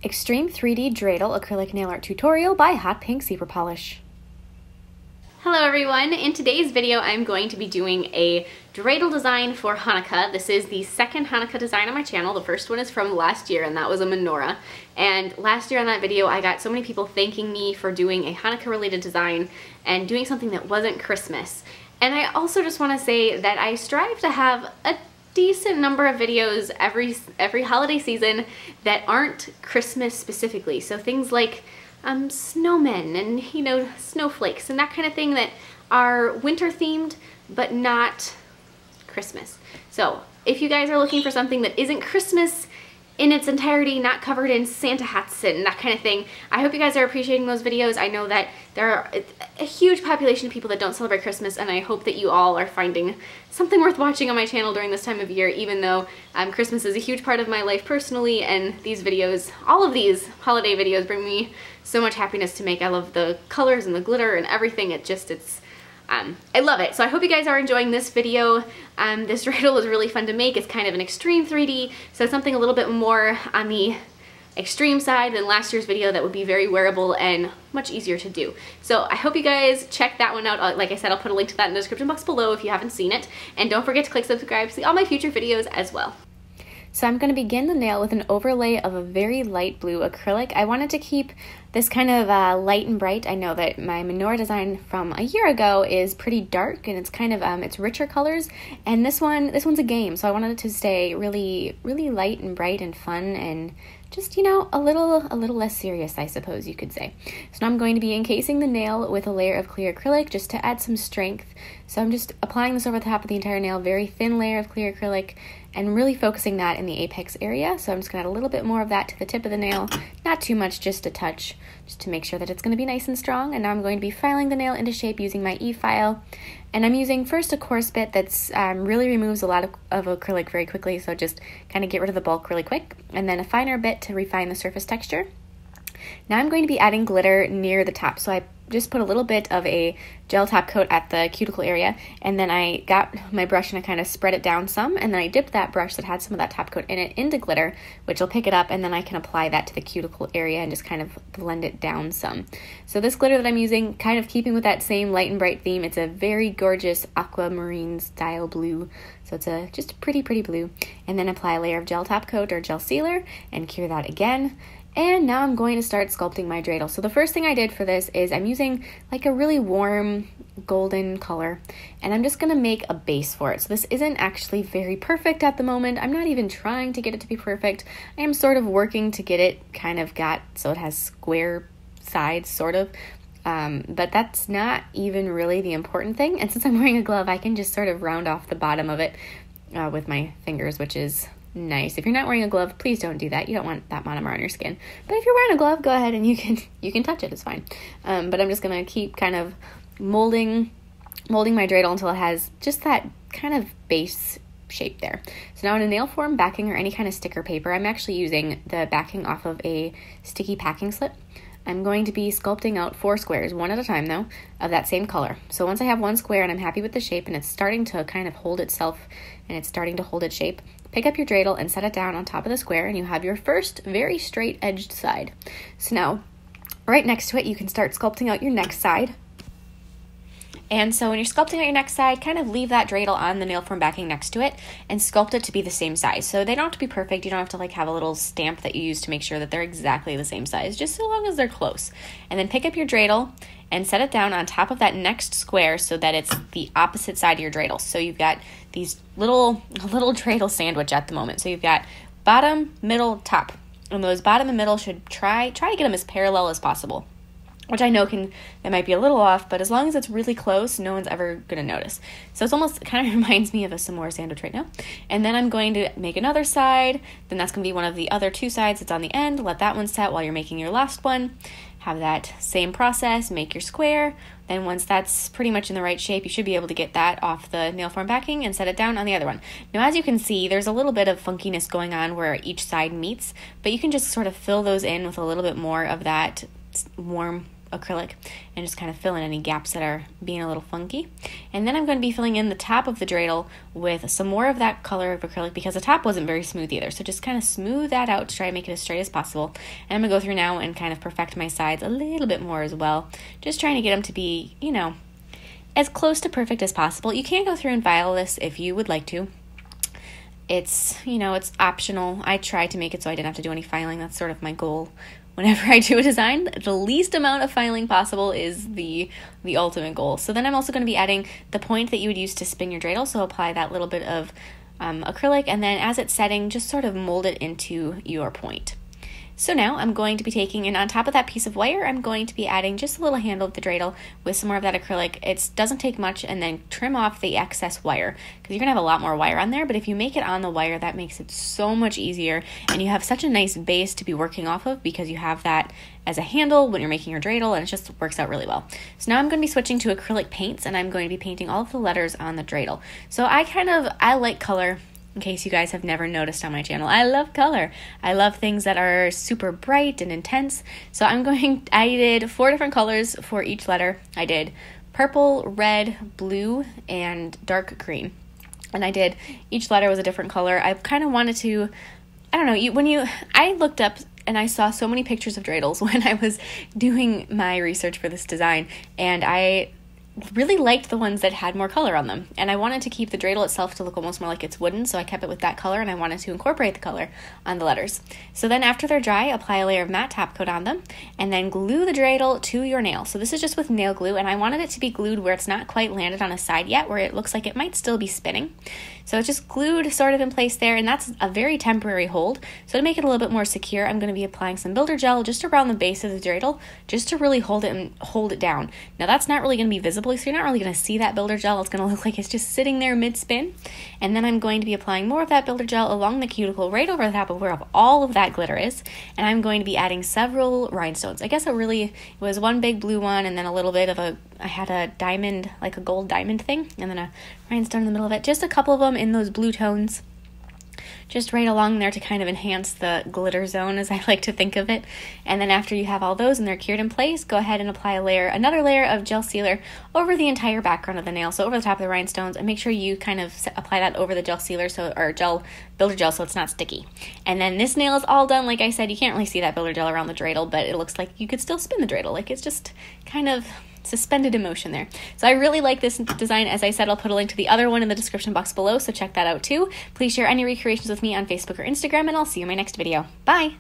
Extreme 3D Dreidel Acrylic Nail Art Tutorial by Hotpinkzebrapolish. Hello everyone, in today's video I'm going to be doing a dreidel design for Hanukkah. This is the second Hanukkah design on my channel. The first one is from last year and that was a menorah. And last year on that video I got so many people thanking me for doing a Hanukkah related design and doing something that wasn't Christmas. And I also just want to say that I strive to have a decent number of videos every holiday season that aren't Christmas specifically. So things like snowmen and, you know, snowflakes and that kind of thing that are winter themed but not Christmas. So if you guys are looking for something that isn't Christmas in its entirety, not covered in Santa hats and that kind of thing, I hope you guys are appreciating those videos. I know that there are a huge population of people that don't celebrate Christmas, and I hope that you all are finding something worth watching on my channel during this time of year, even though Christmas is a huge part of my life personally, and these videos, all of these holiday videos, bring me so much happiness to make. I love the colors and the glitter and everything. I love it. So I hope you guys are enjoying this video. This dreidel was really fun to make. It's kind of an extreme 3D, so something a little bit more on the extreme side than last year's video that would be very wearable and much easier to do. So I hope you guys check that one out. Like I said, I'll put a link to that in the description box below if you haven't seen it. And don't forget to click subscribe to see all my future videos as well. So I'm going to begin the nail with an overlay of a very light blue acrylic. I wanted to keep this kind of light and bright. I know that my menorah design from a year ago is pretty dark and it's kind of it's richer colors, and this one's a game, so I wanted it to stay really light and bright and fun and just, you know, a little less serious, I suppose you could say. So now I'm going to be encasing the nail with a layer of clear acrylic just to add some strength. So I'm just applying this over the top of the entire nail, very thin layer of clear acrylic, and really focusing that in the apex area. So I'm just gonna add a little bit more of that to the tip of the nail, not too much, just a touch, just to make sure that it's gonna be nice and strong. And now I'm going to be filing the nail into shape using my E-file. And I'm using first a coarse bit that's really removes a lot of acrylic very quickly, so just kind of get rid of the bulk really quick, and then a finer bit to refine the surface texture. Now I'm going to be adding glitter near the top, so I just put a little bit of a gel top coat at the cuticle area, and then I got my brush and I kind of spread it down some, and then I dipped that brush that had some of that top coat in it into glitter, which will pick it up, and then I can apply that to the cuticle area and just kind of blend it down some. So this glitter that I'm using, kind of keeping with that same light and bright theme, it's a very gorgeous aquamarine style blue, so it's just a pretty blue. And then apply a layer of gel top coat or gel sealer and cure that again. And now I'm going to start sculpting my dreidel. So the first thing I did for this is I'm using like a really warm golden color, and I'm just gonna make a base for it. So this isn't actually very perfect at the moment. I'm not even trying to get it to be perfect. I am sort of working to get it kind of so it has square sides, sort of. But that's not even really the important thing. And since I'm wearing a glove, I can just sort of round off the bottom of it with my fingers, which is nice. If you're not wearing a glove, please don't do that. You don't want that monomer on your skin. But if you're wearing a glove, go ahead and you can touch it. It's fine. But I'm just gonna keep kind of molding my dreidel until it has just that kind of base shape there. So now in a nail form backing or any kind of sticker paper, I'm actually using the backing off of a sticky packing slip. I'm going to be sculpting out 4 squares, one at a time though, of that same color. So once I have one square and I'm happy with the shape and it's starting to kind of hold itself and it's starting to hold its shape, pick up your dreidel and set it down on top of the square, and you have your first very straight edged side. So now, right next to it, you can start sculpting out your next side. And so when you're sculpting out your next side, kind of leave that dreidel on the nail form backing next to it and sculpt it to be the same size. So they don't have to be perfect. You don't have to like have a little stamp that you use to make sure that they're exactly the same size, just so long as they're close. And then pick up your dreidel and set it down on top of that next square so that it's the opposite side of your dreidel. So you've got these little dreidel sandwich at the moment. So you've got bottom, middle, top. And those bottom and middle should try to get them as parallel as possible, which I know that might be a little off, but as long as it's really close, no one's ever going to notice. So it's almost kind of reminds me of a Samoa sandwich right now. And then I'm going to make another side. Then that's going to be one of the other 2 sides that's on the end. Let that one set while you're making your last one. Have that same process, make your square. Then once that's pretty much in the right shape, you should be able to get that off the nail form backing and set it down on the other one. Now, as you can see, there's a little bit of funkiness going on where each side meets, but you can just sort of fill those in with a little bit more of that warm acrylic and just kind of fill in any gaps that are being a little funky. And then I'm going to be filling in the top of the dreidel with some more of that color of acrylic because the top wasn't very smooth either. So just kind of smooth that out to try to make it as straight as possible. And I'm going to go through now and kind of perfect my sides a little bit more as well. Just trying to get them to be, you know, as close to perfect as possible. You can go through and file this if you would like to. It's, you know, it's optional. I try to make it so I didn't have to do any filing. That's sort of my goal. Whenever I do a design, the least amount of filing possible is the ultimate goal. So then I'm also going to be adding the point that you would use to spin your dreidel. So apply that little bit of acrylic, and then as it's setting, just sort of mold it into your point. So now I'm going to be taking, and on top of that piece of wire, I'm going to be adding just a little handle of the dreidel with some more of that acrylic. It doesn't take much, and then trim off the excess wire because you're going to have a lot more wire on there, but if you make it on the wire, that makes it so much easier, and you have such a nice base to be working off of because you have that as a handle when you're making your dreidel, and it just works out really well. So now I'm going to be switching to acrylic paints, and I'm going to be painting all of the letters on the dreidel. So I like color. In case you guys have never noticed on my channel, I love color. I love things that are super bright and intense. So I did 4 different colors for each letter. I did purple, red, blue, and dark green. And I did, each letter was a different color. I kind of wanted to, I don't know, I looked up and I saw so many pictures of dreidels when I was doing my research for this design, and I really liked the ones that had more color on them, and I wanted to keep the dreidel itself to look almost more like it's wooden, so I kept it with that color, and I wanted to incorporate the color on the letters. So then after they're dry, apply a layer of matte top coat on them, and then glue the dreidel to your nail. So this is just with nail glue, and I wanted it to be glued where it's not quite landed on a side yet, where it looks like it might still be spinning. So it's just glued sort of in place there, and that's a very temporary hold. So to make it a little bit more secure, I'm going to be applying some builder gel just around the base of the dreidel, just to really hold it down. Now that's not really going to be visible, so you're not really going to see that builder gel. It's going to look like it's just sitting there mid-spin. And then I'm going to be applying more of that builder gel along the cuticle right over the top of where all of that glitter is. And I'm going to be adding several rhinestones. I guess it was one big blue one, and then a little bit of I had a diamond, like a gold diamond thing, and then a rhinestone in the middle of it. Just a couple of them in those blue tones, just right along there to kind of enhance the glitter zone, as I like to think of it. And then after you have all those and they're cured in place, go ahead and apply another layer of gel sealer over the entire background of the nail, so over the top of the rhinestones, and make sure you kind of apply that over the gel sealer, builder gel, so it's not sticky. And then this nail is all done. Like I said, you can't really see that builder gel around the dreidel, but it looks like you could still spin the dreidel. Like it's just kind of suspended emotion there. So I really like this design. As I said, I'll put a link to the other one in the description box below, so check that out too. Please share any recreations with me on Facebook or Instagram, and I'll see you in my next video. Bye!